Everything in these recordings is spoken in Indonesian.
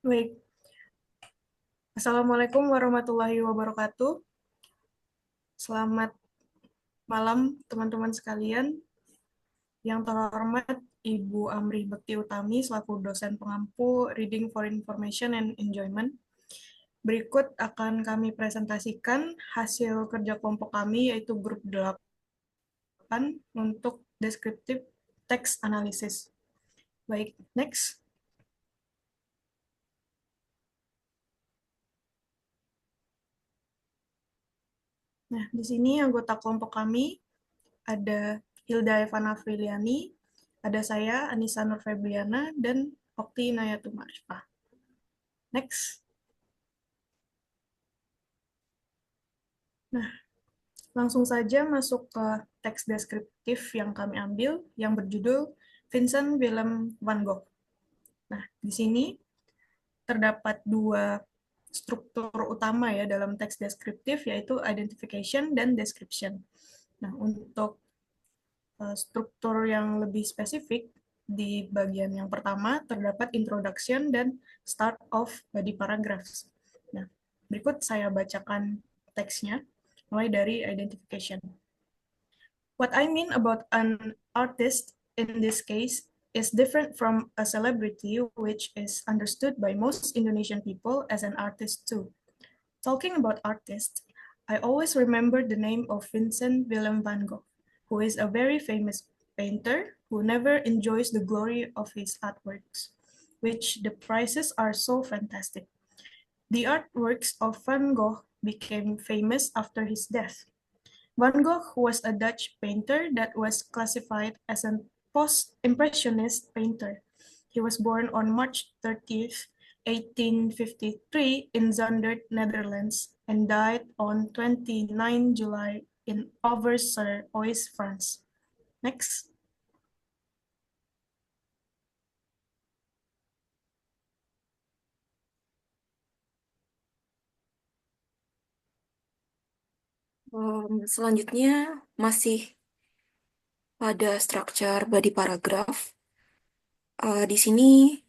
Baik, Assalamualaikum warahmatullahi wabarakatuh. Selamat malam teman-teman sekalian. Yang terhormat Ibu Amri Bekti Utami selaku dosen pengampu Reading for Information and Enjoyment. Berikut akan kami presentasikan hasil kerja kelompok kami yaitu grup 8 untuk descriptive text analysis. Baik, next. Nah, di sini anggota kelompok kami ada Hilda Evana Friliani, ada saya, Anissa Nur Febriana, dan Okti Nayatul Marifah. Next. Nah, langsung saja masuk ke teks deskriptif yang kami ambil, yang berjudul Vincent Willem van Gogh. Nah, di sini terdapat dua struktur utama ya dalam teks deskriptif, yaitu identification dan description. Nah, untuk struktur yang lebih spesifik, di bagian yang pertama terdapat introduction dan start of body paragraphs. Nah, berikut saya bacakan teksnya, mulai dari identification. What I mean about an artist in this case is different from a celebrity, which is understood by most Indonesian people as an artist too. Talking about artists, I always remember the name of Vincent Willem van Gogh, who is a very famous painter who never enjoys the glory of his artworks, which the prices are so fantastic. The artworks of Van Gogh became famous after his death. Van Gogh was a Dutch painter that was classified as a post-impressionist painter. He was born on March 30th, 1853 in Zundert, Netherlands, and died on 29 July in Auvers-sur-Oise, France. Next. Selanjutnya masih pada structure body paragraph. Di sini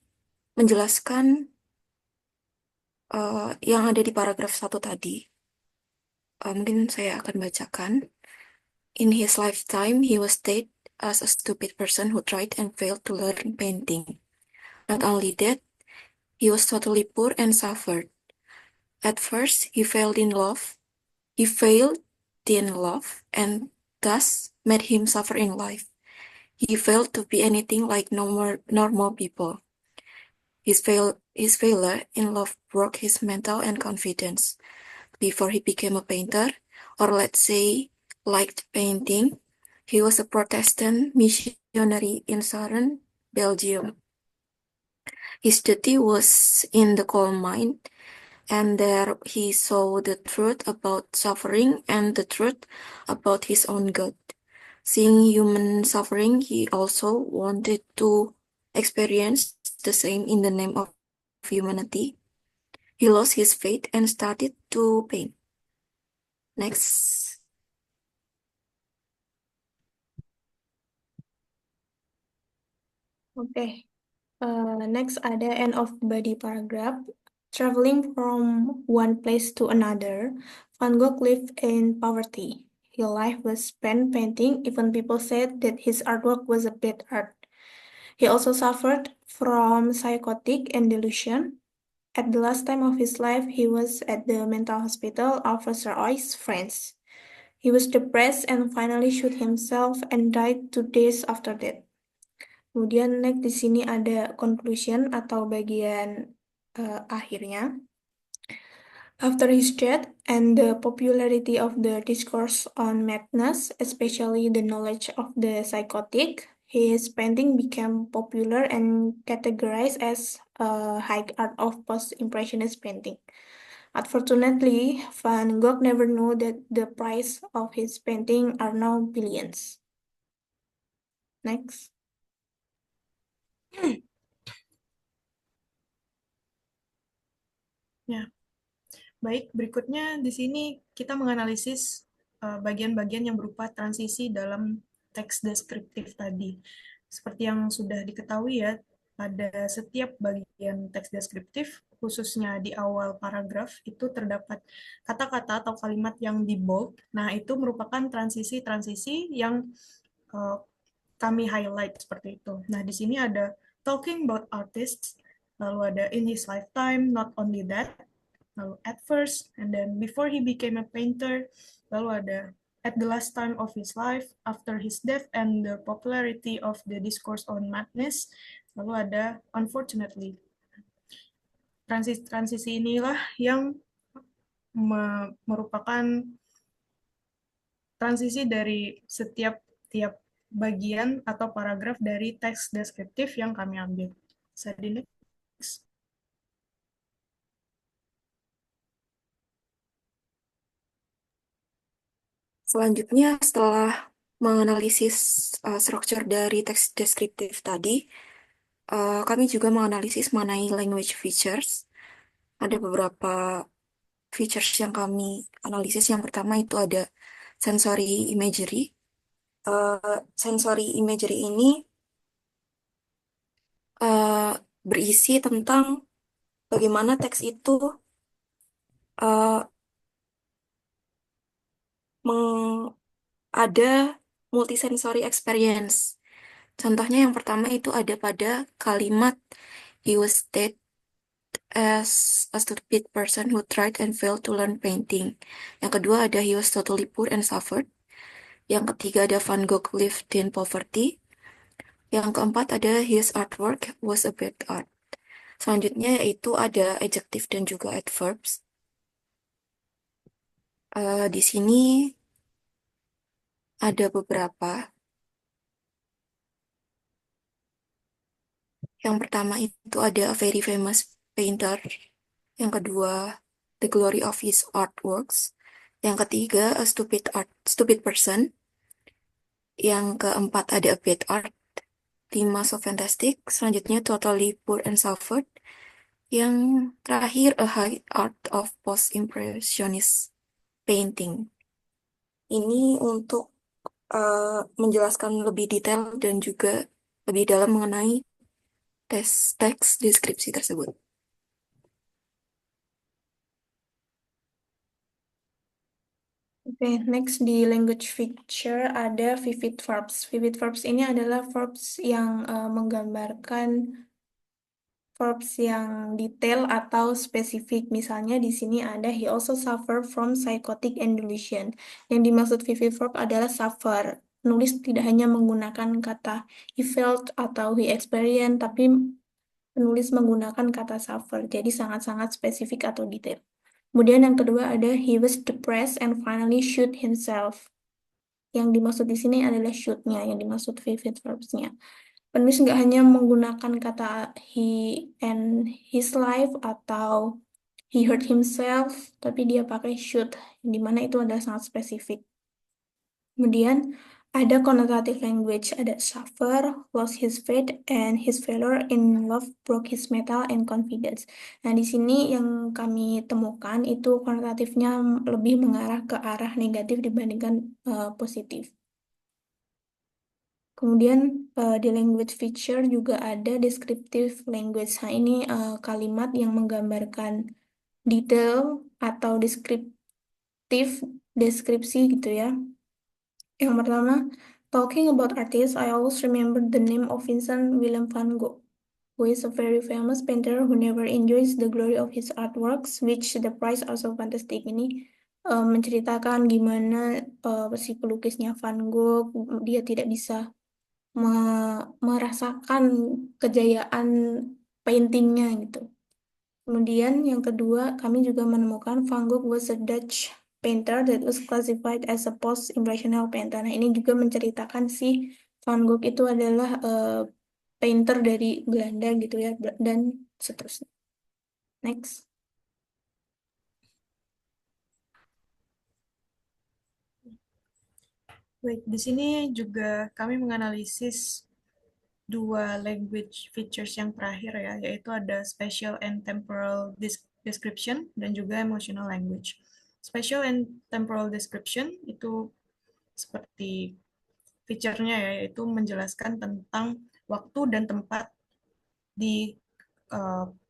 menjelaskan yang ada di paragraf 1 tadi. Mungkin saya akan bacakan. In his lifetime, he was stated as a stupid person who tried and failed to learn painting. Not only that, he was totally poor and suffered. At first, he failed in love. He failed in love and thus made him suffer in life. He failed to be anything like normal people. His failure in love broke his mental and confidence. Before he became a painter, or let's say, liked painting, he was a Protestant missionary in southern Belgium. His duty was in the coal mine, and there he saw the truth about suffering and the truth about his own God. Seeing human suffering, he also wanted to experience the same in the name of humanity. He lost his faith and started to paint. Next. Oke, next ada end of body paragraph. Traveling from one place to another, Van Gogh lived in poverty. His life was spent painting, even people said that his artwork was a bad art. He also suffered from psychotic and delusion. At the last time of his life, he was at the mental hospital of Rois, France. He was depressed and finally shot himself and died 2 days after that. Kemudian next di sini ada conclusion atau bagian akhirnya. After his death and the popularity of the discourse on madness, especially the knowledge of the psychotic, his painting became popular and categorized as a high art of post-impressionist painting. Unfortunately, Van Gogh never knew that the price of his painting are now billions. Next. Ya, baik. Berikutnya di sini kita menganalisis bagian-bagian yang berupa transisi dalam teks deskriptif tadi. Seperti yang sudah diketahui ya, pada setiap bagian teks deskriptif, khususnya di awal paragraf, itu terdapat kata-kata atau kalimat yang di bold. Nah, itu merupakan transisi-transisi yang uh, kami highlight seperti itu. Nah, di sini ada talking about artists, lalu ada in his lifetime, not only that, lalu at first, and then before he became a painter, lalu ada at the last time of his life, after his death and the popularity of the discourse on madness, lalu ada unfortunately. Transisi inilah yang merupakan transisi dari setiap tiap bagian atau paragraf dari teks deskriptif yang kami ambil. Jadi next. Selanjutnya, setelah menganalisis struktur dari teks deskriptif tadi, kami juga menganalisis mengenai language features. Ada beberapa features yang kami analisis. Yang pertama itu ada sensory imagery. Sensory imagery ini uh, berisi tentang bagaimana teks itu uh, ada multisensory experience. Contohnya yang pertama itu ada pada kalimat he was dead as a stupid person who tried and failed to learn painting. Yang kedua ada he was totally poor and suffered. Yang ketiga ada Van Gogh lived in poverty. Yang keempat ada his artwork was a bad art. Selanjutnya yaitu ada adjective dan juga adverbs. Di sini ada beberapa. Yang pertama itu ada a very famous painter. Yang kedua, the glory of his artworks. Yang ketiga, a stupid person. Yang keempat ada a bad art. 5, so fantastic. Selanjutnya, totally poor and suffered. Yang terakhir, a high art of post-impressionist painting. Ini untuk menjelaskan lebih detail dan juga lebih dalam mengenai teks deskripsi tersebut. Oke, next di language feature ada vivid verbs. Vivid verbs ini adalah verbs yang menggambarkan verbs yang detail atau spesifik. Misalnya di sini ada he also suffer from psychotic and delusion. Yang dimaksud vivid verb adalah suffer. Penulis tidak hanya menggunakan kata he felt atau he experienced, tapi penulis menggunakan kata suffer. Jadi sangat-sangat spesifik atau detail. Kemudian yang kedua ada he was depressed and finally shoot himself. Yang dimaksud di sini adalah shoot-nya, yang dimaksud vivid verbs-nya. Penulis nggak hanya menggunakan kata he and his life atau he hurt himself, tapi dia pakai shoot, yang dimana itu adalah sangat spesifik. Kemudian ada connotative language, ada suffer, lost his faith, and his failure in love broke his mettle and confidence. Nah, di sini yang kami temukan itu konotatifnya lebih mengarah ke arah negatif dibandingkan positif. Kemudian di language feature juga ada descriptive language. Nah, ini kalimat yang menggambarkan detail atau deskripsi gitu ya. Yang pertama, talking about artists, I always remember the name of Vincent Willem van Gogh, who is a very famous painter who never enjoys the glory of his artworks, which the price are so fantastic. Ini menceritakan gimana si pelukisnya Van Gogh, dia tidak bisa merasakan kejayaan paintingnya gitu. Kemudian yang kedua, kami juga menemukan Van Gogh was a Dutch painter that was classified as a post-impressional painter. Nah, ini juga menceritakan si Van Gogh itu adalah painter dari Belanda gitu ya, dan seterusnya. Next. Baik, di sini juga kami menganalisis dua language features yang terakhir ya, yaitu ada spatial and temporal description dan juga emotional language. Spatial and temporal description itu seperti feature-nya ya, yaitu menjelaskan tentang waktu dan tempat di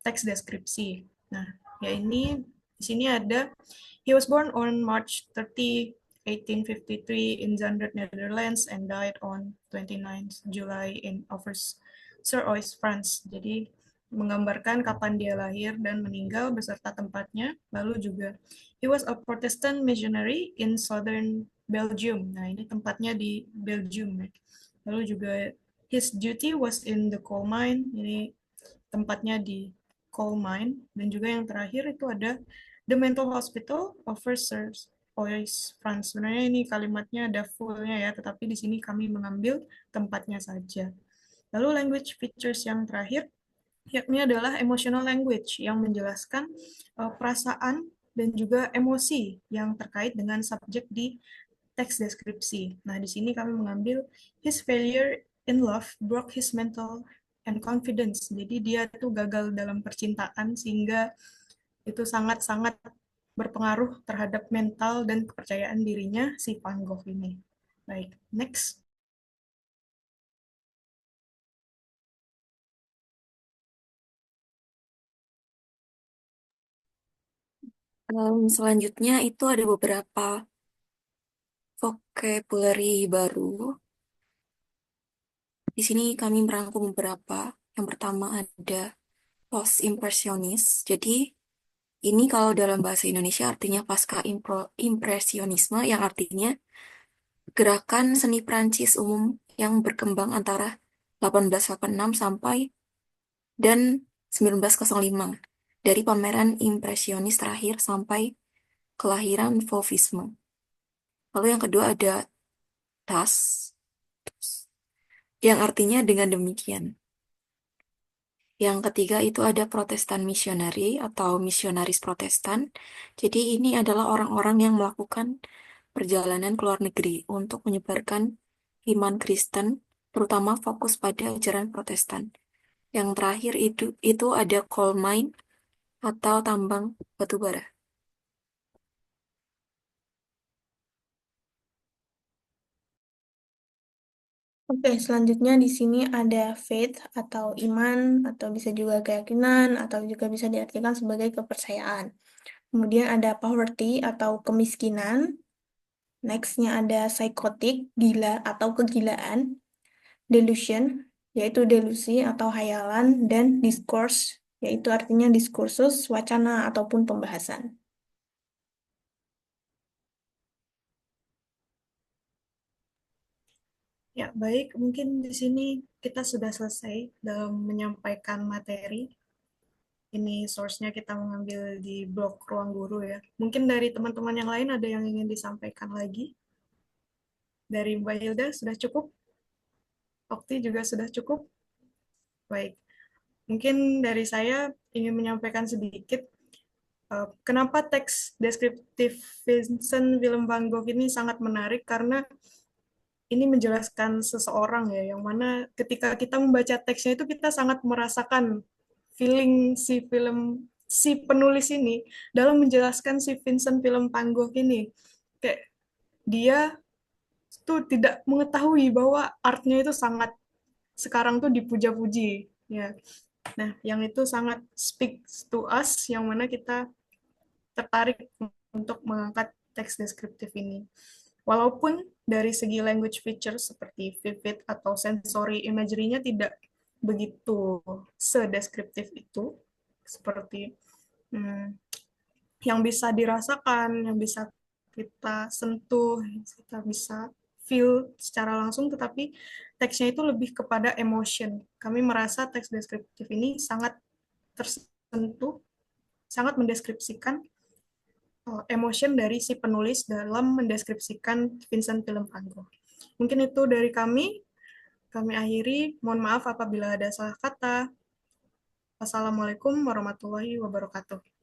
teks deskripsi. Nah, ya ini di sini ada he was born on March 30, 1853 in Zundert, Netherlands and died on 29 July in Auvers-sur-Oise, France. Jadi menggambarkan kapan dia lahir dan meninggal beserta tempatnya. Lalu juga he was a Protestant missionary in southern Belgium. Nah, ini tempatnya di Belgium. Lalu juga his duty was in the coal mine. Ini tempatnya di coal mine. Dan juga yang terakhir itu ada the mental hospital offers Ois France. Sebenarnya ini kalimatnya ada full-nya ya, tetapi di sini kami mengambil tempatnya saja. Lalu language features yang terakhir, yakni adalah emotional language yang menjelaskan perasaan dan juga emosi yang terkait dengan subjek di teks deskripsi. Nah, di sini kami mengambil his failure in love broke his mental and confidence. Jadi dia tuh gagal dalam percintaan sehingga itu sangat-sangat berpengaruh terhadap mental dan kepercayaan dirinya si Van Gogh ini. Baik, next. Selanjutnya itu ada beberapa vocabulary baru. Di sini kami merangkum beberapa. Yang pertama ada post-impressionis. Jadi ini kalau dalam bahasa Indonesia artinya pasca impresionisme, yang artinya gerakan seni Prancis umum yang berkembang antara 1886 sampai dan 1905. Dari pameran impresionis terakhir sampai kelahiran Fauvisme. Lalu yang kedua ada tas, yang artinya dengan demikian. Yang ketiga itu ada Protestan missionary atau misionaris Protestan. Jadi ini adalah orang-orang yang melakukan perjalanan ke luar negeri untuk menyebarkan iman Kristen, terutama fokus pada ajaran Protestan. Yang terakhir itu ada coal mine atau tambang batu bara. Oke, selanjutnya di sini ada faith atau iman, atau bisa juga keyakinan, atau juga bisa diartikan sebagai kepercayaan. Kemudian ada poverty atau kemiskinan. Nextnya ada psychotic, gila atau kegilaan. Delusion, yaitu delusi atau hayalan. Dan discourse, yaitu artinya diskursus, wacana, ataupun pembahasan. Ya, baik. Mungkin di sini kita sudah selesai dalam menyampaikan materi. Ini source-nya kita mengambil di blog Ruang Guru ya. Mungkin dari teman-teman yang lain ada yang ingin disampaikan lagi. Dari Mbak Hilda sudah cukup? Okti juga sudah cukup? Baik. Mungkin dari saya ingin menyampaikan sedikit kenapa teks deskriptif Vincent Willem van Gogh ini sangat menarik karena ini menjelaskan seseorang ya, yang mana ketika kita membaca teksnya itu kita sangat merasakan feeling si penulis ini dalam menjelaskan si Vincent Willem van Gogh ini. Kayak dia tuh tidak mengetahui bahwa artnya itu sangat sekarang tuh dipuja-puji ya. Nah, yang itu sangat speaks to us, yang mana kita tertarik untuk mengangkat teks deskriptif ini. Walaupun dari segi language feature seperti vivid atau sensory imagery-nya tidak begitu sedeskriptif itu, seperti yang bisa dirasakan, yang bisa kita sentuh, kita bisa feel secara langsung, tetapi teksnya itu lebih kepada emotion. Kami merasa teks deskriptif ini sangat tersentuh, sangat mendeskripsikan emotion dari si penulis dalam mendeskripsikan Vincent Willem van Gogh. Mungkin itu dari kami. Kami akhiri. Mohon maaf apabila ada salah kata. Wassalamualaikum warahmatullahi wabarakatuh.